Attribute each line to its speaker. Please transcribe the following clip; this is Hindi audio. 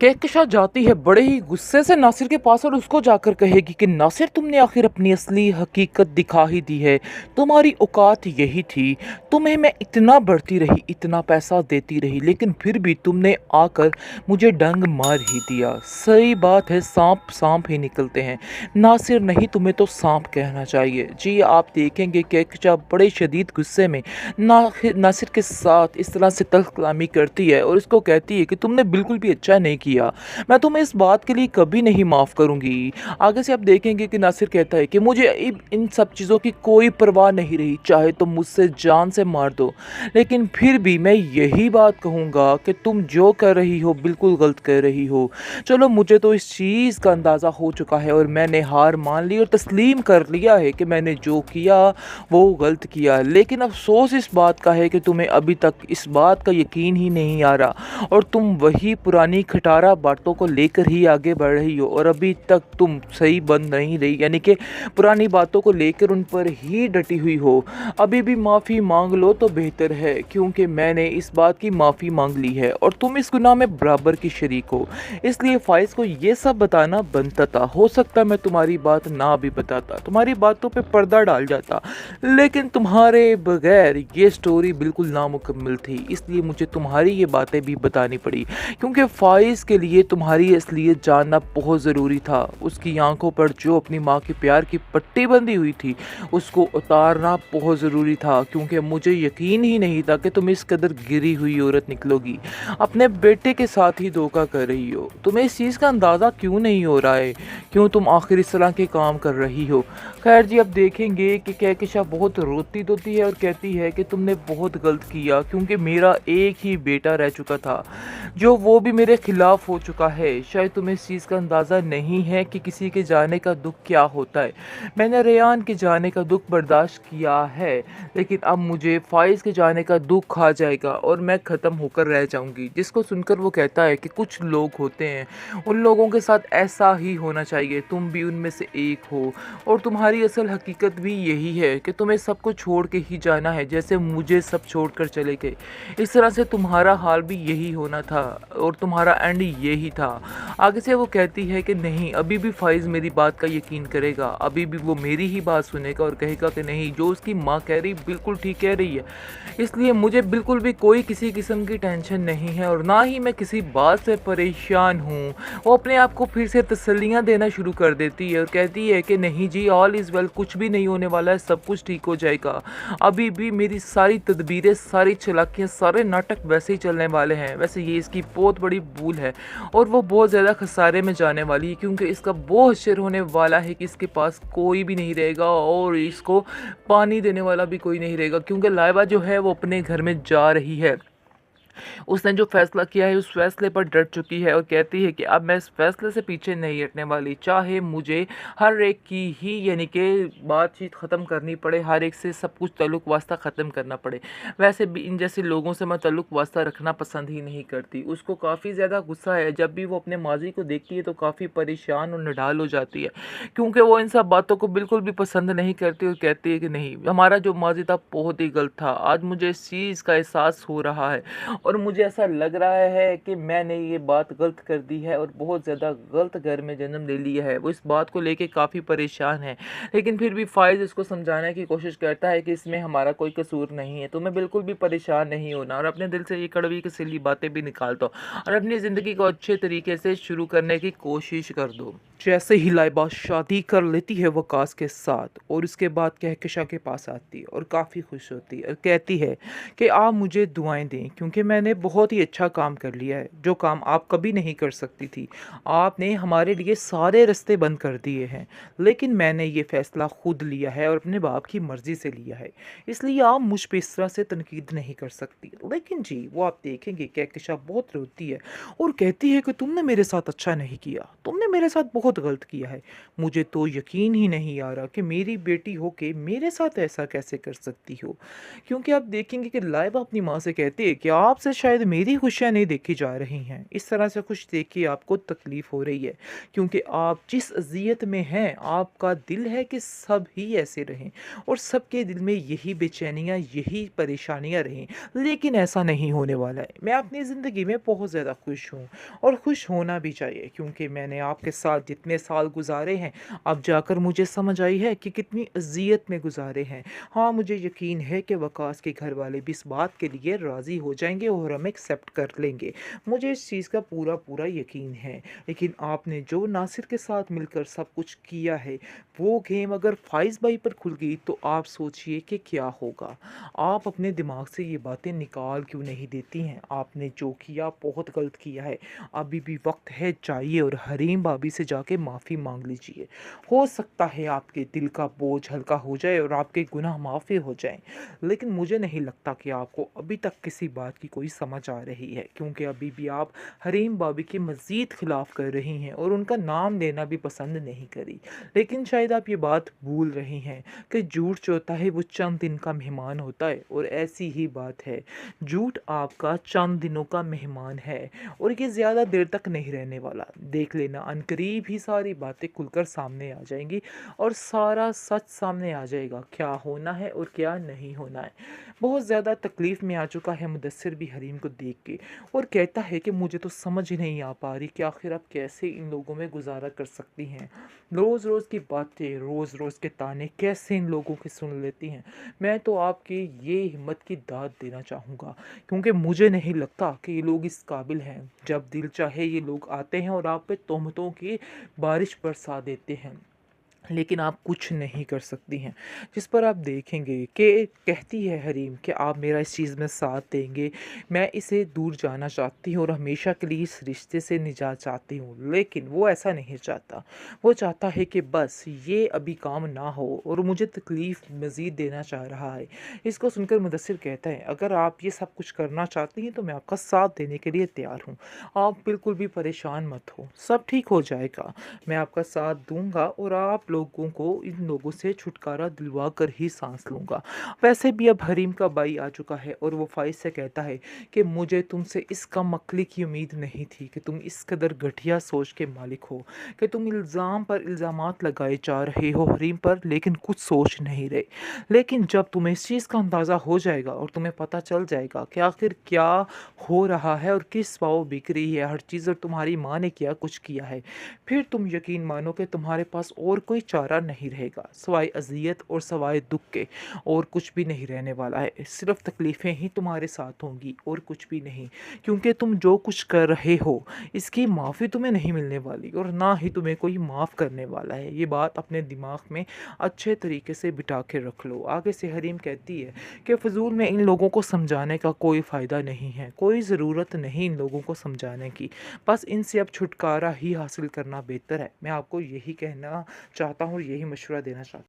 Speaker 1: कहकशा जाती है बड़े ही गुस्से से नासिर के पास और उसको जाकर कहेगी कि नासिर, तुमने आखिर अपनी असली हकीकत दिखा ही दी है। तुम्हारी औकात यही थी। तुम्हें मैं इतना बढ़ती रही, इतना पैसा देती रही, लेकिन फिर भी तुमने आकर मुझे डंग मार ही दिया। सही बात है, सांप सांप ही निकलते हैं। नासिर नहीं, तुम्हें तो सांप कहना चाहिए। जी, आप देखेंगे कहकशा बड़े शदीद गुस्से में नासिर के साथ इस तरह से तल्ख कलामी करती है और उसको कहती है कि तुमने बिल्कुल भी अच्छा नहीं किया। मैं तुम्हें इस बात के लिए कभी नहीं माफ़ करूँगी। आगे से आप देखेंगे कि नासिर कहता है कि मुझे इन सब चीज़ों की कोई परवाह नहीं रही, चाहे तुम मुझसे जान से मार दो, लेकिन फिर भी मैं यही बात कहूँगा कि तुम जो कर रही हो बिल्कुल गलत कर रही हो। चलो, मुझे तो इस चीज़ का अंदाज़ा हो चुका है और मैंने हार मान ली और तस्लीम कर लिया है कि मैंने जो किया वो गलत किया। लेकिन अफ़सोस इस बात का है कि तुम्हें अभी तक इस बात का यकीन ही नहीं आ रहा और तुम वही पुरानी खटारा बातों को लेकर ही आगे बढ़ रही हो और अभी तक तुम सही बन नहीं रही, यानी कि पुरानी बातों को लेकर उन पर ही डटी हुई हो। अभी भी माफ़ी मांग लो तो बेहतर है, क्योंकि मैंने इस बात की माफ़ी मांग ली है और तुम इस गुनाह में बराबर की शरीक हो। इसलिए फ़ाइज़ को ये सब बताना बनता था। हो सकता मैं तुम्हारी बात ना भी बताता, तुम्हारी बातों पे पर्दा डाल जाता, लेकिन तुम्हारे बगैर ये स्टोरी बिल्कुल नामुकम्मल थी। इसलिए मुझे तुम्हारी ये बातें भी बतानी पड़ी, क्योंकि फ़ाइज़ के लिए तुम्हारी असलियत जानना बहुत ज़रूरी था। उसकी आंखों पर जो अपनी माँ के प्यार की पट्टी बंधी हुई थी, उसको उतारना बहुत ज़रूरी था, क्योंकि मुझे यकीन ही नहीं था कि तुम इस कदर गिरी हुई औरत निकलोगी। अपने बेटे के साथ ही धोखा कर रही हो। तुम्हें इस चीज़ का अंदाज़ा क्यों नहीं हो रहा है? क्यों तुम आखिर इस तरह के काम कर रही हो? खैर जी, अब देखेंगे कि कहकशा बहुत रोती धोती है और कहती है कि तुमने बहुत गलत किया, क्योंकि मेरा एक ही बेटा रह चुका था, जो वो भी मेरे खिलाफ हो चुका है। शायद तुम्हें इस चीज़ का अंदाज़ा नहीं है कि किसी के जाने का दुख क्या होता है। मैंने रेयान के जाने का दुख बर्दाश्त किया है, लेकिन अब मुझे फ़ाइज़ के जाने का दुख आ जाएगा और मैं ख़त्म होकर रह जाऊंगी। जिसको सुनकर वो कहता है कि कुछ लोग होते हैं, उन लोगों के साथ ऐसा ही होना चाहिए। तुम भी उनमें से एक हो और तुम्हारी असल हकीकत भी यही है कि तुम्हें सब कुछ छोड़ के ही जाना है, जैसे मुझे सब छोड़कर चले गए। इस तरह से तुम्हारा हाल भी यही होना था और तुम्हारा एंड यही था। आगे से वो कहती है कि नहीं, अभी भी फ़ाइज़ मेरी बात का यकीन करेगा, अभी भी वो मेरी ही बात सुनेगा और कहेगा कि नहीं, जो उसकी माँ कह रही बिल्कुल ठीक कह रही है। इसलिए मुझे बिल्कुल भी कोई किसी किस्म की टेंशन नहीं है और ना ही मैं किसी बात से परेशान हूँ। वो अपने आप को फिर से तसल्लियाँ देना शुरू कर देती है और कहती है कि नहीं जी, ऑल इज़ वेल, कुछ भी नहीं होने वाला है, सब कुछ ठीक हो जाएगा। अभी भी मेरी सारी तदबीरें, सारी चालाकियाँ, सारे नाटक वैसे ही चलने वाले हैं। वैसे ये इसकी बहुत बड़ी भूल है और वो बहुत ज़्यादा खसारे में जाने वाली है, क्योंकि इसका वो हश्र होने वाला है कि इसके पास कोई भी नहीं रहेगा और इसको पानी देने वाला भी कोई नहीं रहेगा, क्योंकि लाइबा जो है वो अपने घर में जा रही है। उसने जो फ़ैसला किया है उस फ़ैसले पर डट चुकी है और कहती है कि अब मैं इस फ़ैसले से पीछे नहीं हटने वाली, चाहे मुझे हर एक की ही यानी कि बातचीत ख़त्म करनी पड़े, हर एक से सब कुछ ताल्लुक़ वास्ता ख़त्म करना पड़े। वैसे भी इन जैसे लोगों से मैं ताल्लुक़ वास्ता रखना पसंद ही नहीं करती। उसको काफ़ी ज़्यादा गुस्सा है, जब भी वो अपने माज़ी को देखती है तो काफ़ी परेशान और निढाल हो जाती है, क्योंकि वो इन सब बातों को बिल्कुल भी पसंद नहीं करती और कहती है कि नहीं, हमारा जो माज़ी था बहुत ही गलत था। आज मुझे इस चीज़ का एहसास हो रहा है और मुझे ऐसा लग रहा है कि मैंने ये बात गलत कर दी है और बहुत ज़्यादा गलत घर में जन्म ले लिया है। वो इस बात को लेके काफ़ी परेशान है, लेकिन फिर भी फ़ाइज़ उसको समझाने की कोशिश करता है कि इसमें हमारा कोई कसूर नहीं है, तुम्हें बिल्कुल भी परेशान नहीं होना और अपने दिल से ये कड़वी कसैली बातें भी निकाल दो और अपनी ज़िंदगी को अच्छे तरीके से शुरू करने की कोशिश कर दो। जैसे ही लाइबा शादी कर लेती है वकास के साथ और उसके बाद कहकशा के पास आती है और काफ़ी खुश होती है और कहती है कि आप मुझे दुआएं दें, क्योंकि मैंने बहुत ही अच्छा काम कर लिया है, जो काम आप कभी नहीं कर सकती थी। आपने हमारे लिए सारे रास्ते बंद कर दिए हैं, लेकिन मैंने ये फ़ैसला खुद लिया है और अपने बाप की मर्ज़ी से लिया है, इसलिए आप मुझ पे इस तरह से तनकीद नहीं कर सकती। लेकिन जी, वो आप देखेंगे कहकशा बहुत रोती है और कहती है कि तुमने मेरे साथ अच्छा नहीं किया, तुमने तुमने मेरे साथ बहुत गलत किया है। मुझे तो यकीन ही नहीं आ रहा कि मेरी बेटी हो के मेरे साथ ऐसा कैसे कर सकती हो। क्योंकि आप देखेंगे कि लाइबा अपनी माँ से कहती है कि आपसे शायद मेरी खुशियाँ नहीं देखी जा रही हैं। इस तरह से खुश देख के आपको तकलीफ़ हो रही है, क्योंकि आप जिस अज़ियत में हैं, आपका दिल है कि सब ही ऐसे रहें और सबके दिल में यही बेचैनियाँ, यही परेशानियाँ रहें। लेकिन ऐसा नहीं होने वाला है। मैं अपनी ज़िंदगी में बहुत ज़्यादा खुश हूँ और खुश होना भी चाहिए, क्योंकि मैंने आपके साथ जितने साल गुज़ारे हैं, अब जाकर मुझे समझ आई है कि कितनी अज़ियत में गुज़ारे हैं। हाँ, मुझे यकीन है कि वकास के घर वाले भी इस बात के लिए राज़ी हो जाएँगे और हमें एक्सेप्ट कर लेंगे। मुझे इस चीज़ का पूरा यकीन है। लेकिन आपने जो नासिर के साथ मिलकर सब कुछ किया है, वो गेम अगर फ़ाइज़ भाई पर खुल गई तो आप सोचिए कि क्या होगा। आप अपने दिमाग से ये बातें निकाल क्यों नहीं देती हैं? आपने जो किया बहुत गलत किया है। अभी भी वक्त है, जाइए और हरीम भाभी से जाके माफ़ी मांग लीजिए। हो सकता है आपके दिल का बोझ हल्का हो जाए और आपके गुनाह माफ़ी हो जाएं। लेकिन मुझे नहीं लगता कि आपको अभी तक किसी बात की कोई समझ आ रही है, क्योंकि अभी भी आप हरीम भाभी के मज़ीद खिलाफ कर रही हैं और उनका नाम लेना भी पसंद नहीं करी। लेकिन शायद आप ये बात भूल रही हैं कि झूठ जो होता है वो चंद दिन का मेहमान होता है, और ऐसी ही बात है। झूठ आपका चंद दिनों का मेहमान है और ये ज़्यादा देर तक नहीं रहने वाला। देख लेना, अनकरीब ही सारी बातें खुलकर सामने आ जाएंगी और सारा सच सामने आ जाएगा, क्या होना है और क्या नहीं होना है। बहुत ज़्यादा तकलीफ़ में आ चुका है मुदस्सिर भी हरीम को देख के, और कहता है कि मुझे तो समझ ही नहीं आ पा रही कि आखिर आप कैसे इन लोगों में गुजारा कर सकती हैं। रोज़ रोज़ की बातें, रोज़ रोज़ के ताने कैसे इन लोगों की सुन लेती हैं। मैं तो आपकी ये हिम्मत की दाद देना चाहूँगा, क्योंकि मुझे नहीं लगता कि ये लोग इस काबिल हैं। जब दिल चाहे ये लोग आते हैं और आप पे तोहमतों की बारिश बरसा देते हैं, लेकिन आप कुछ नहीं कर सकती हैं। जिस पर आप देखेंगे कि कहती है हरीम कि आप मेरा इस चीज़ में साथ देंगे, मैं इसे दूर जाना चाहती हूँ और हमेशा के लिए इस रिश्ते से निजात चाहती हूँ। लेकिन वो ऐसा नहीं चाहता। वो चाहता है कि बस ये अभी काम ना हो और मुझे तकलीफ़ मज़ीद देना चाह रहा है। इसको सुनकर मुदस्सिर कहता है, अगर आप ये सब कुछ करना चाहती हैं तो मैं आपका साथ देने के लिए तैयार हूँ। आप बिल्कुल भी परेशान मत हो, सब ठीक हो जाएगा। मैं आपका साथ दूँगा और आप लोगों को इन लोगों से छुटकारा दिलवा कर ही सांस लूँगा। वैसे भी अब हरीम का भाई आ चुका है और वो फ़ाइज़ से कहता है कि मुझे तुमसे इस कम अक्ली की उम्मीद नहीं थी कि तुम इस कदर घटिया सोच के मालिक हो, कि तुम इल्ज़ाम पर इल्ज़ामात लगाए जा रहे हो हरीम पर, लेकिन कुछ सोच नहीं रहे। लेकिन जब तुम्हें इस चीज़ का अंदाज़ा हो जाएगा और तुम्हें पता चल जाएगा कि आखिर क्या हो रहा है और किस पाँव बिक रही है हर चीज़ और तुम्हारी माँ ने क्या कुछ किया है, फिर तुम यकीन मानो कि तुम्हारे पास और कोई चारा नहीं रहेगा सिवाय अजियत और सिवाय दुख के। और कुछ भी नहीं रहने वाला है, सिर्फ तकलीफ़ें ही तुम्हारे साथ होंगी और कुछ भी नहीं। क्योंकि तुम जो कुछ कर रहे हो इसकी माफ़ी तुम्हें नहीं मिलने वाली और ना ही तुम्हें कोई माफ़ करने वाला है। ये बात अपने दिमाग में अच्छे तरीके से बिठा के रख लो। आगे से हरीम कहती है कि फ़जूल में इन लोगों को समझाने का कोई फ़ायदा नहीं है, कोई ज़रूरत नहीं इन लोगों को समझाने की। बस इनसे अब छुटकारा ही हासिल करना बेहतर है। मैं आपको यही कहना चाहता हूँ, यही मशवरा देना चाहता हूँ।